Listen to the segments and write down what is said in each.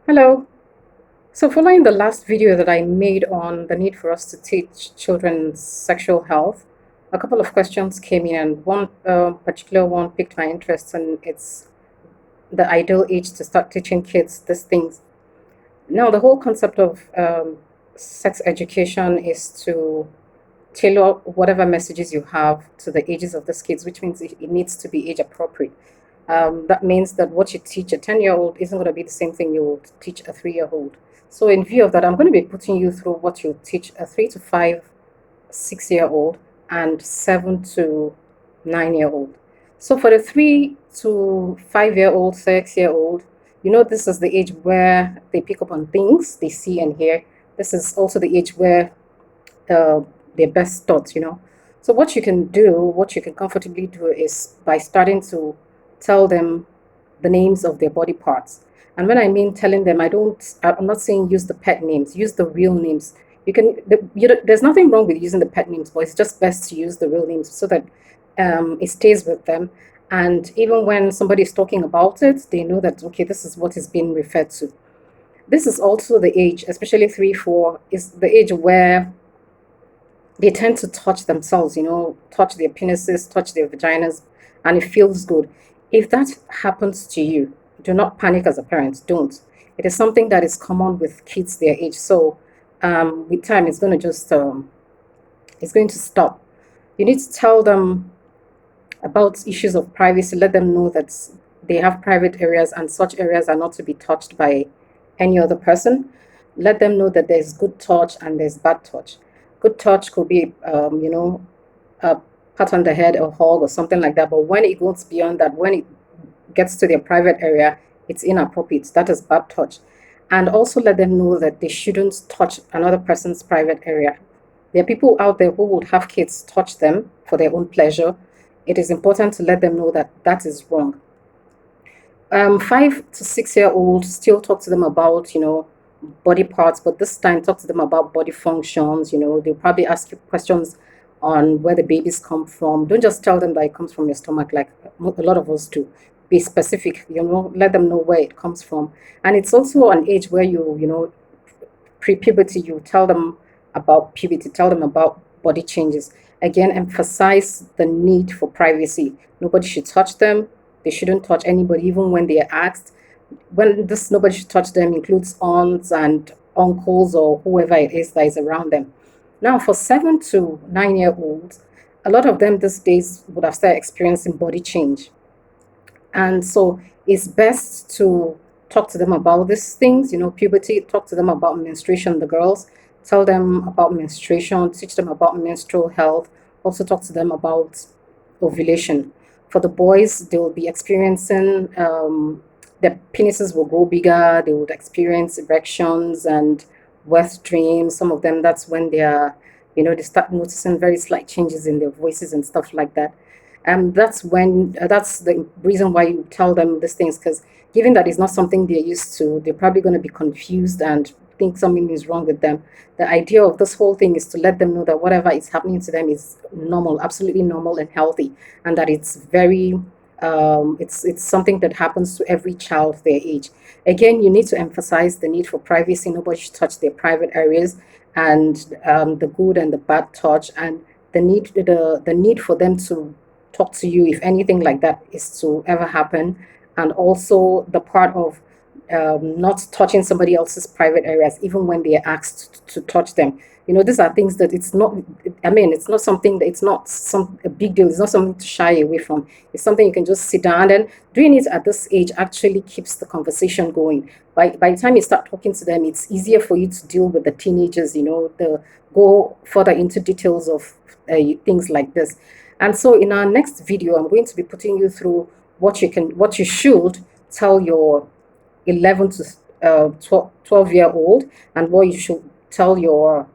Hello. So, following the last video that I made on the need for us to teach children sexual health, a couple of questions came in, and one particular one piqued my interest, and it's the ideal age to start teaching kids these things. Now, the whole concept of sex education is to tailor whatever messages you have to the ages of these kids, which means it needs to be age appropriate. That means that what you teach a 10-year-old isn't going to be the same thing you would teach a 3-year-old. So, in view of that, I'm going to be putting you through what you teach a 3 to 5, 6-year-old, and 7 to 9-year-old. So, for the 3 to 5-year-old, 6-year-old, this is the age where they pick up on things they see and hear. This is also the age where uh, their best thoughts. So what you can comfortably do is by starting to tell them the names of their body parts. And when I mean telling them, I'm not saying use the pet names, use the real names. There's nothing wrong with using the pet names, but it's just best to use the real names so that it stays with them. And even when somebody is talking about it, they know that, okay, this is what is being referred to. This is also the age, especially 3, 4, is the age where they tend to touch themselves, touch their penises, touch their vaginas, and it feels good. If that happens to you, do not panic as a parent. Don't. It is something that is common with kids their age. So, with time, it's going to stop. You need to tell them about issues of privacy. Let them know that they have private areas and such areas are not to be touched by any other person. Let them know that there's good touch and there's bad touch. Good touch could be, a pat on the head, a hug, or something like that. But when it goes beyond that, when it gets to their private area, it's inappropriate. That is bad touch. And also let them know that they shouldn't touch another person's private area. There are people out there who would have kids touch them for their own pleasure. It is important to let them know that that is wrong. 5 to 6-year-olds, still talk to them about, body parts, but this time talk to them about body functions. They'll probably ask you questions on where the babies come from. Don't just tell them that it comes from your stomach like a lot of us do. Be specific, let them know where it comes from. And it's also an age where pre-puberty, you tell them about puberty, tell them about body changes. Again, emphasize the need for privacy. Nobody should touch them. They shouldn't touch anybody, even when they are asked. When this nobody should touch them includes aunts and uncles or whoever it is that is around them. Now, for 7 to 9-year-olds, a lot of them these days would have started experiencing body change. And so it's best to talk to them about these things, puberty, talk to them about menstruation, the girls, tell them about menstruation, teach them about menstrual health, also talk to them about ovulation. For the boys, they will be experiencing, their penises will grow bigger, they would experience erections and wet dreams. Some of them, that's when they start noticing very slight changes in their voices and stuff like that. And that's the reason why you tell them these things, because given that it's not something they're used to, they're probably going to be confused and think something is wrong with them. The idea of this whole thing is to let them know that whatever is happening to them is normal, absolutely normal and healthy, and that it's very it's something that happens to every child their age. Again, you need to emphasize the need for privacy. Nobody should touch their private areas, and the good and the bad touch, and the need for them to talk to you if anything like that is to ever happen, and also the part of not touching somebody else's private areas even when they are asked to touch them. These are things that it's not. I mean, it's not something that it's not some a big deal. It's not something to shy away from. It's something you can just sit down, and doing it at this age actually keeps the conversation going. By the time you start talking to them, it's easier for you to deal with the teenagers. The go further into details of things like this. And so in our next video, I'm going to be putting you through what you should tell your 11 to 12-year-old, and what you should tell your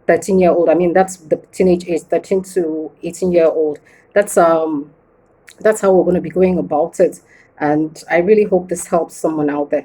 13-year-old. I mean, that's the teenage age, 13 to 18-year-old. That's how we're going to be going about it. And I really hope this helps someone out there.